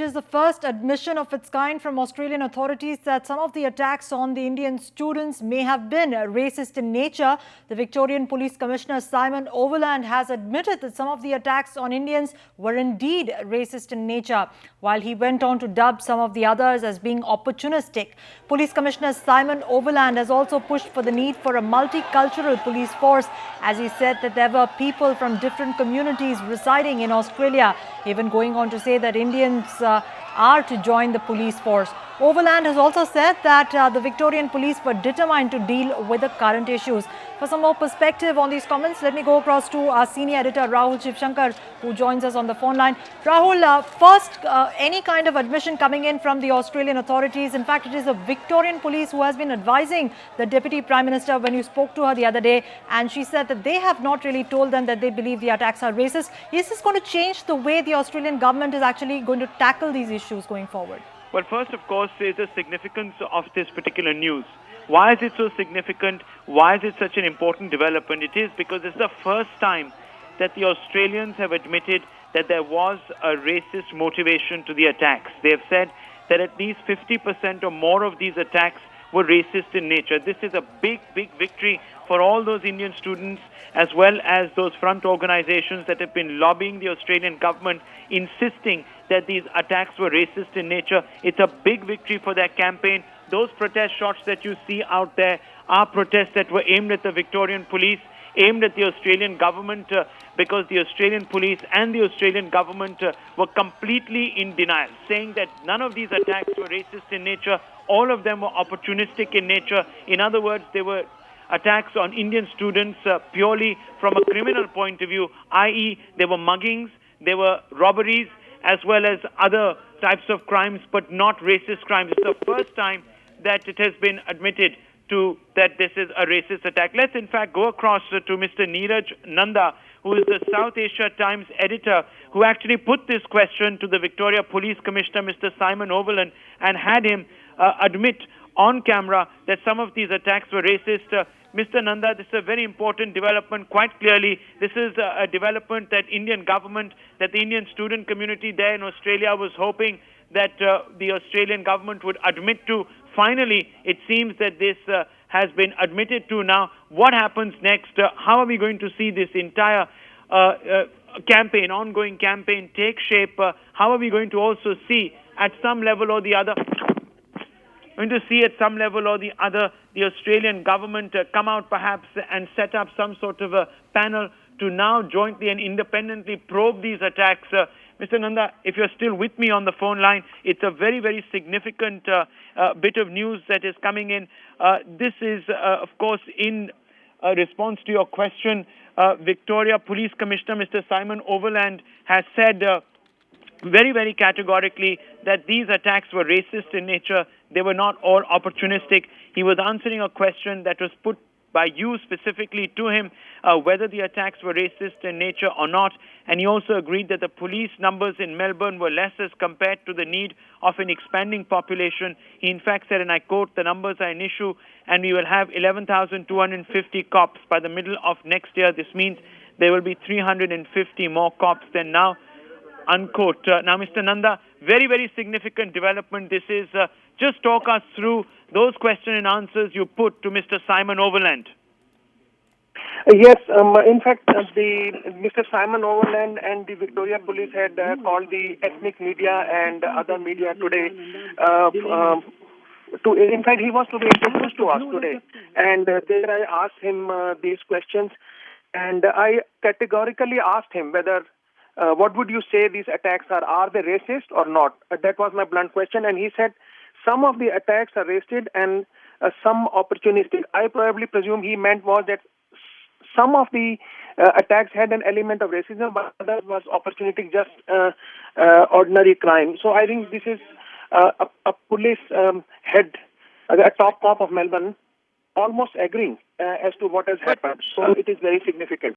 It is the first admission of its kind from Australian authorities that some of the attacks on the Indian students may have been racist in nature. The Victorian Police Commissioner Simon Overland has admitted that some of the attacks on Indians were indeed racist in nature, while he went on to dub some of the others as being opportunistic. Police Commissioner Simon Overland has also pushed for the need for a multicultural police force, as he said that there were people from different communities residing in Australia, even going on to say that Indians are to join the police force. Overland has also said that the Victorian police were determined to deal with the current issues. For some more perspective on these comments, let me go across to our senior editor Rahul Shivshankar, who joins us on the phone line. Rahul, first, any kind of admission coming in from the Australian authorities? In fact, it is the Victorian police who has been advising the Deputy Prime Minister when you spoke to her the other day, and she said that they have not really told them that they believe the attacks are racist. Is this going to change the way the Australian government is actually going to tackle these issues going forward? Well, first, of course, is the significance of this particular news. Why is it so significant? Why is it such an important development? It is because it's the first time that the Australians have admitted that there was a racist motivation to the attacks. They have said that at least 50% or more of these attacks were racist in nature. This is a big, big victory for all those Indian students, as well as those front organizations that have been lobbying the Australian government, insisting that these attacks were racist in nature. It's a big victory for their campaign. Those protest shots that you see out there are protests that were aimed at the Victorian police, aimed at the Australian government, because the Australian police and the Australian government were completely in denial, saying that none of these attacks were racist in nature. All of them were opportunistic in nature. In other words, they were attacks on Indian students purely from a criminal point of view, i.e. there were muggings, there were robberies, as well as other types of crimes, but not racist crimes. It's the first time that it has been admitted to that this is a racist attack. Let's in fact go across to Mr. Neeraj Nanda, who is the South Asia Times editor, who actually put this question to the Victoria Police Commissioner, Mr. Simon Overland, and had him admit on camera that some of these attacks were racist. Mr. Nanda, this is a very important development. Quite clearly, this is a development that Indian government, that the Indian student community there in Australia was hoping that the Australian government would admit to. Finally, it seems that this has been admitted to. Now, what happens next? How are we going to see this entire campaign, ongoing campaign, take shape? How are we going to also see at some level or the other? The Australian government come out perhaps and set up some sort of a panel to now jointly and independently probe these attacks. Mr. Nanda, if you're still with me on the phone line, it's a very, very significant bit of news that is coming in. This is, of course, in response to your question. Victoria Police Commissioner Mr. Simon Overland has said very, very categorically that these attacks were racist in nature. They were not all opportunistic. He was answering a question that was put by you specifically to him, whether the attacks were racist in nature or not. And he also agreed that the police numbers in Melbourne were less as compared to the need of an expanding population. He in fact said, and I quote, "The numbers are an issue and we will have 11,250 cops by the middle of next year. This means there will be 350 more cops than now," unquote. Now, Mr. Nanda, very, very significant development. This is, just talk us through those question and answers you put to Mr. Simon Overland. Yes, in fact, Mr. Simon Overland and the Victoria Police had called the ethnic media and other media today. In fact, he was to be introduced to us today, and there I asked him these questions, and I categorically asked him whether what would you say these attacks are they racist or not? That was my blunt question, and he said some of the attacks are racist and some opportunistic. I probably presume he meant was that some of the attacks had an element of racism, but others was opportunistic, just ordinary crime. So I think this is a police head, a top cop of Melbourne, almost agreeing as to what has happened. So it is very significant.